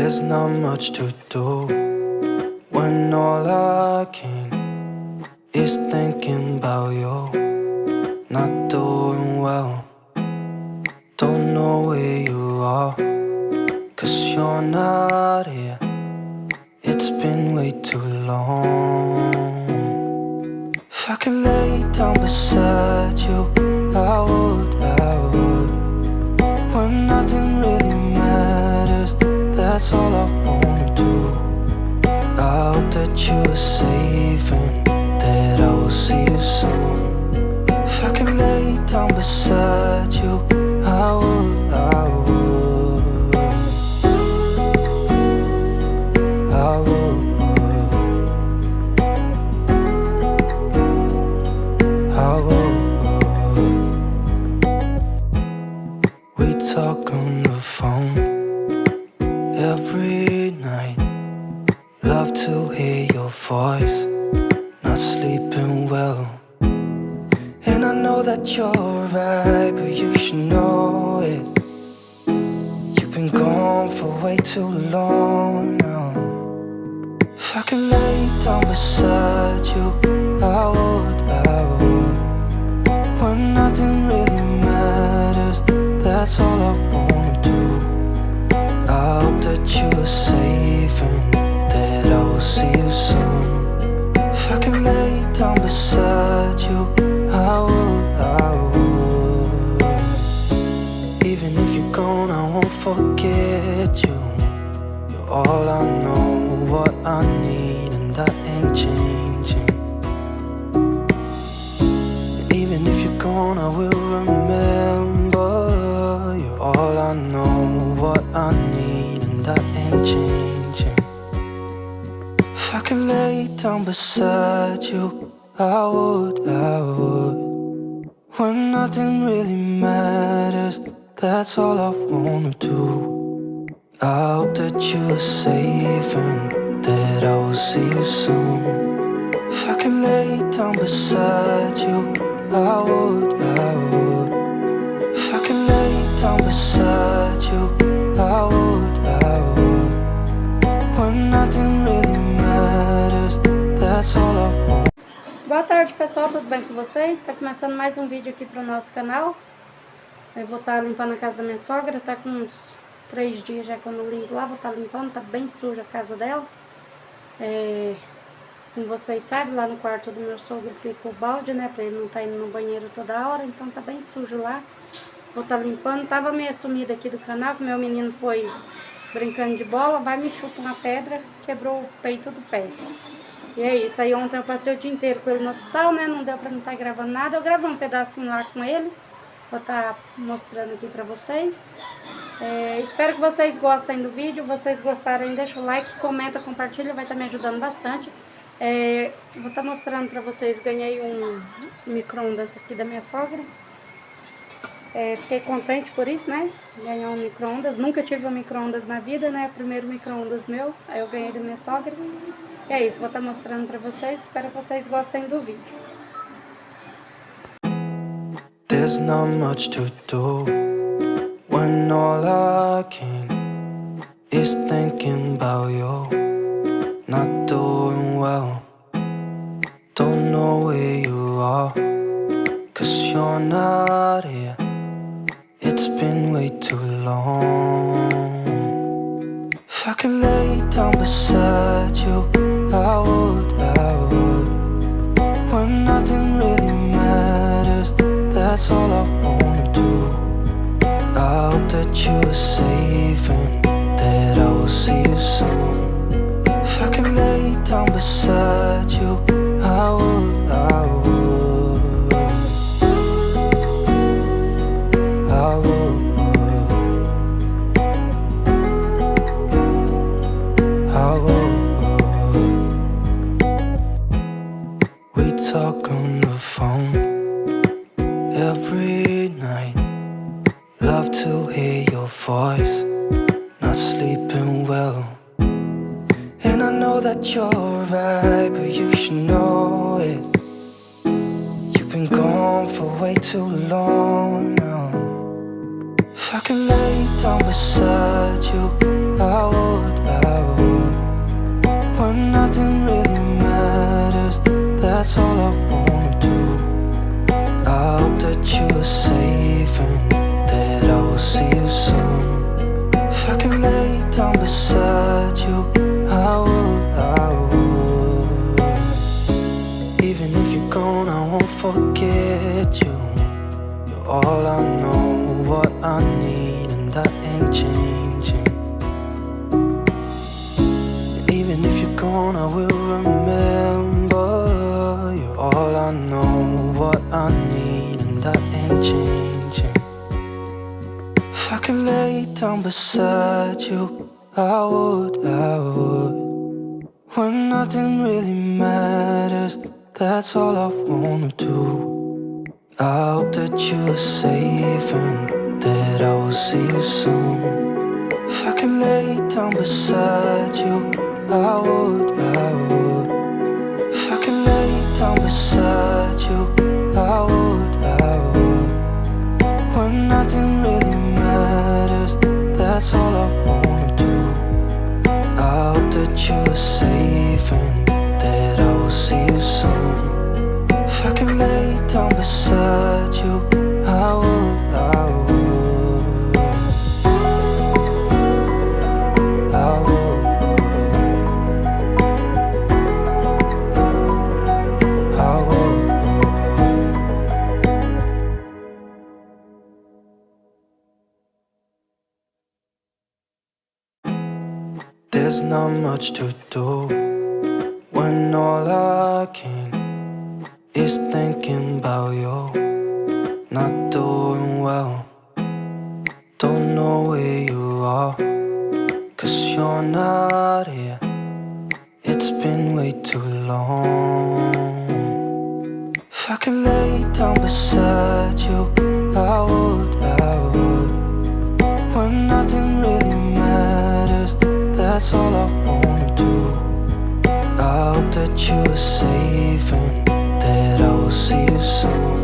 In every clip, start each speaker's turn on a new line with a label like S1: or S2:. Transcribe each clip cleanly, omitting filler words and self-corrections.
S1: There's not much to do when all I can is thinking about you. Not doing well, don't know where you are, 'cause you're not here. It's been way too long. If I could lay down beside you, I would. When nothing really matters, that's all I wanna do. I hope that you are safe and that I will see you soon. If I could lay down beside you, I would. I would. We talk on the phone every night. Love to hear your voice. Not sleeping well, and I know that you're right, but you should know it. You've been gone for way too long now. If I could lay down beside you, I would. When nothing really matters, that's all I wanna do. I hope that you are safe and that I will see you soon. If I could lay down beside you, I would. Even if you're gone, I won't forget you. You're all I know, what I need, and that ain't changing. And even if you're gone, I will remember. You're all I know, what I need, and that ain't changing. If I could lay down beside you, I would. When nothing really matters, that's all I wanna do. I hope that you are safe and that I will see you soon. If I could lay down beside you, I would. If I could lay down beside you, I would. When nothing really matters, that's all I want.
S2: Boa tarde, pessoal, tudo bem com vocês? Tá começando mais um vídeo aqui pro nosso canal. Eu vou estar limpando a casa da minha sogra, tá com uns 3 dias já que eu não limpo lá, vou estar limpando, tá bem suja a casa dela. Como vocês sabem, lá no quarto do meu sogro fica o balde, né, pra ele não estar indo no banheiro toda hora, então tá bem sujo lá. Vou estar limpando, tava meio sumida aqui do canal, que meu menino foi brincando de bola, vai me chutar uma pedra, quebrou o peito do pé. E é isso, aí ontem eu passei o dia inteiro com ele no hospital, né, não deu pra não estar gravando nada, eu gravei um pedacinho lá com ele, vou estar mostrando aqui pra vocês. Espero que vocês gostem do vídeo, vocês gostarem, deixa o like, comenta, compartilha, vai estar me ajudando bastante. Vou estar mostrando pra vocês, ganhei um microondas aqui da minha sogra. Fiquei contente por isso, né? Ganhei um microondas, nunca tive um microondas na vida, né? O primeiro microondas meu, aí eu ganhei da minha sogra. E é isso, vou estar mostrando pra vocês, espero que vocês gostem do vídeo.
S1: There's not much to do when all I can is thinking about you. Not doing well, don't know where you are, 'cause you're not here. It's been way too long. If I could lay down beside you, I would. When nothing really matters, that's all I wanna do. I hope that you are safe and that I will see you soon. If I could lay down beside you, I would. We talk on the phone every night. Love to hear your voice. Not sleeping well, and I know that you're right, but you should know it. You've been gone for way too long now. If I could lay down beside you, I would. If I could lay down beside you, I would. Even if you're gone, I won't forget you. You're all I know, what I need, and that ain't changing. And even if you're gone, I will remember. You're all I know, what I need, and that ain't changing. If I could lay down beside you, I would. When nothing really matters, that's all I wanna do. I hope that you are safe and that I will see you soon. If I could lay down beside you, I would. If I could lay down beside you, I would. When nothing really matters, that's all I wanna do. I hope that you are safe and that I will see you soon. If I could lay down beside you, I would. There's not much to do when all I can is thinking about you. Not doing well, don't know where you are, 'cause you're not here. It's been way too long. If I could lay down beside you, I would. When nothing really matters, that's all I wanna do. I hope that you are safe and that I will see you soon.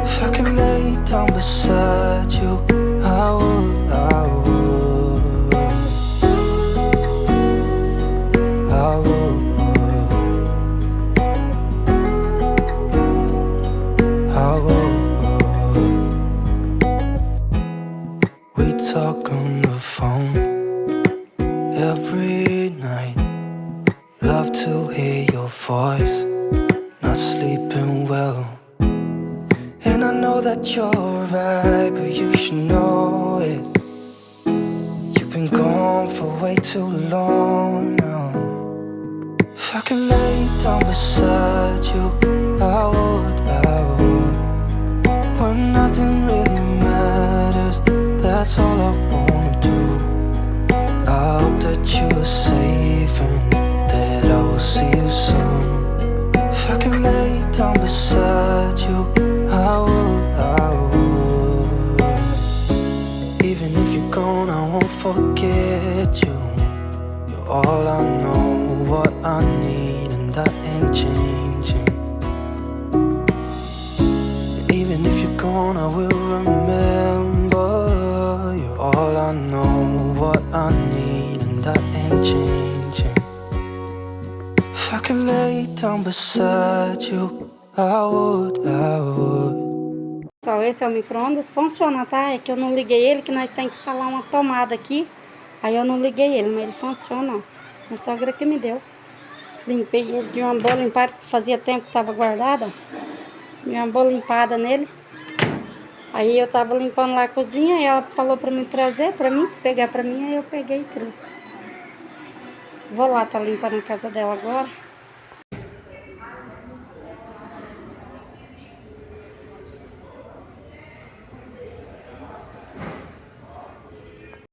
S1: If I could lay down beside you, I would. I would. We talk on the phone every night. Love to hear your voice, not sleeping well. And I know that you're right, but you should know it. You've been gone for way too long now. If I could lay down beside you, I would. When nothing really matters, that's all I wanna do. I hope that you are safe and that I will see you soon. If I could lay down beside you, I would. Even if you're gone, I won't forget you. You're all I know, what I need, and that ain't changing. And even if you're gone, I will remember. You're all I know, what I need, and that ain't changing. If I could lay down beside you, I would.
S2: Pessoal, esse é o micro-ondas, funciona, tá? É que eu não liguei ele, que nós temos que instalar uma tomada aqui. Aí eu não liguei ele, mas ele funciona, ó. Minha sogra que me deu. Limpei ele de uma boa limpada, que fazia tempo que tava guardada, ó. Dei uma boa limpada nele. Aí eu tava limpando lá a cozinha e ela falou pra mim trazer pra mim, pegar pra mim, aí eu peguei e trouxe. Vou lá, tá limpando a casa dela agora.